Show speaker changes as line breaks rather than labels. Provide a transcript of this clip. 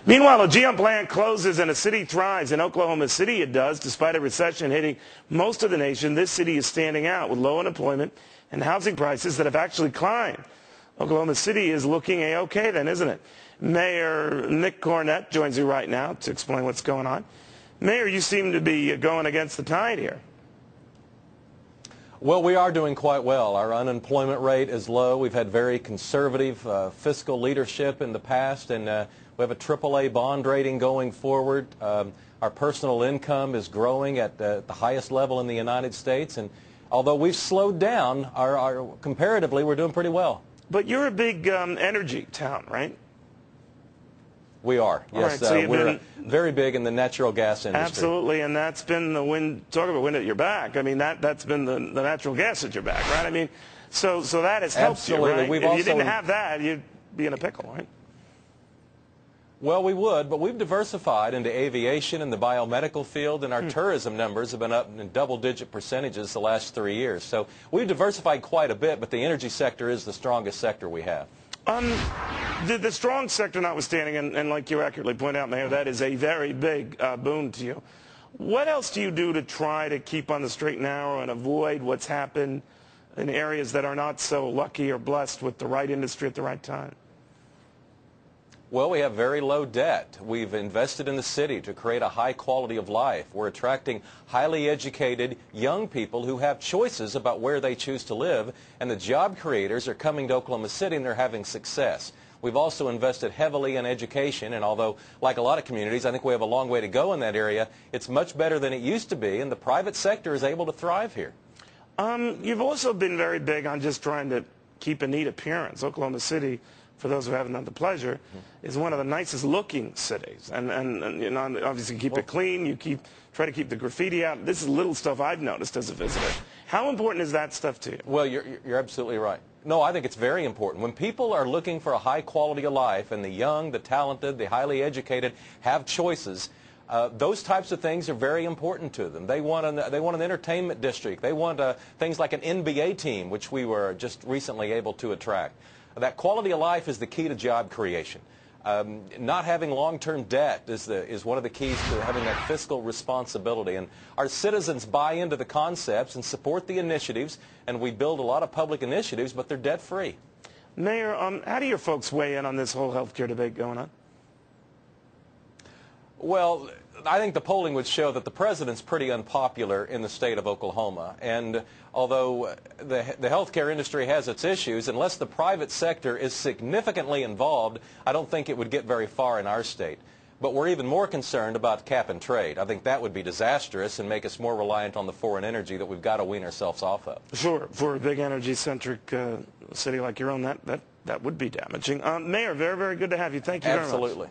Meanwhile, a GM plant closes and a city thrives. In Oklahoma City, it does. Despite a recession hitting most of the nation, this city is standing out with low unemployment and housing prices that have actually climbed. Oklahoma City is looking A-OK then, isn't it? Mayor Nick Cornett joins you right now to explain what's going on. Mayor, you seem to be going against the tide here.
Well, we are doing quite well. Our unemployment rate is low. We've had very conservative fiscal leadership in the past, and we have a AAA bond rating going forward. Our personal income is growing at the highest level in the United States, and although we've slowed down, comparatively, we're doing pretty well.
But you're a big energy town, right?
We are. Yes,
right, so
we're very big in the natural gas industry.
Absolutely, and that's been the wind. Talk about wind at your back. I mean, that's been the natural gas at your back, right? I mean, so that has helped
Absolutely.
you, right? If you didn't have that, you'd be in a pickle, right?
Well, we would, but we've diversified into aviation and the biomedical field, and our tourism numbers have been up in double-digit percentages the last 3 years. So we've diversified quite a bit, but the energy sector is the strongest sector we have.
The strong sector notwithstanding, and like you accurately point out, Mayor, that is a very big boon to you. What else do you do to try to keep on the straight and narrow and avoid what's happened in areas that are not so lucky or blessed with the right industry at the right time?
Well, we have very low debt. We've invested in the city to create a high quality of life. We're attracting highly educated young people who have choices about where they choose to live, and the job creators are coming to Oklahoma City and they're having success. We've also invested heavily in education, and although, like a lot of communities, I think we have a long way to go in that area, it's much better than it used to be, and the private sector is able to thrive here.
You've also been very big on just trying to keep a neat appearance. Oklahoma City, for those who haven't had the pleasure, is one of the nicest looking cities. And you know, obviously keep it clean, try to keep the graffiti out. This is little stuff I've noticed as a visitor. How important is that stuff to you? Well,
you're absolutely right. No, I think it's very important. When people are looking for a high quality of life, and the young, the talented, the highly educated have choices, those types of things are very important to them. They want an entertainment district. They want things like an NBA team, which we were just recently able to attract. That quality of life is the key to job creation. Not having long-term debt is one of the keys to having that fiscal responsibility. And our citizens buy into the concepts and support the initiatives, and we build a lot of public initiatives, but they're debt-free.
Mayor, how do your folks weigh in on this whole health care debate going on?
Well, I think the polling would show that the president's pretty unpopular in the state of Oklahoma. And although the healthcare industry has its issues, unless the private sector is significantly involved, I don't think it would get very far in our state. But we're even more concerned about cap and trade. I think that would be disastrous and make us more reliant on the foreign energy that we've got to wean ourselves off of.
Sure. For a big energy-centric city like your own, that would be damaging. Mayor, very, very good to have you. Thank you very much.
Absolutely.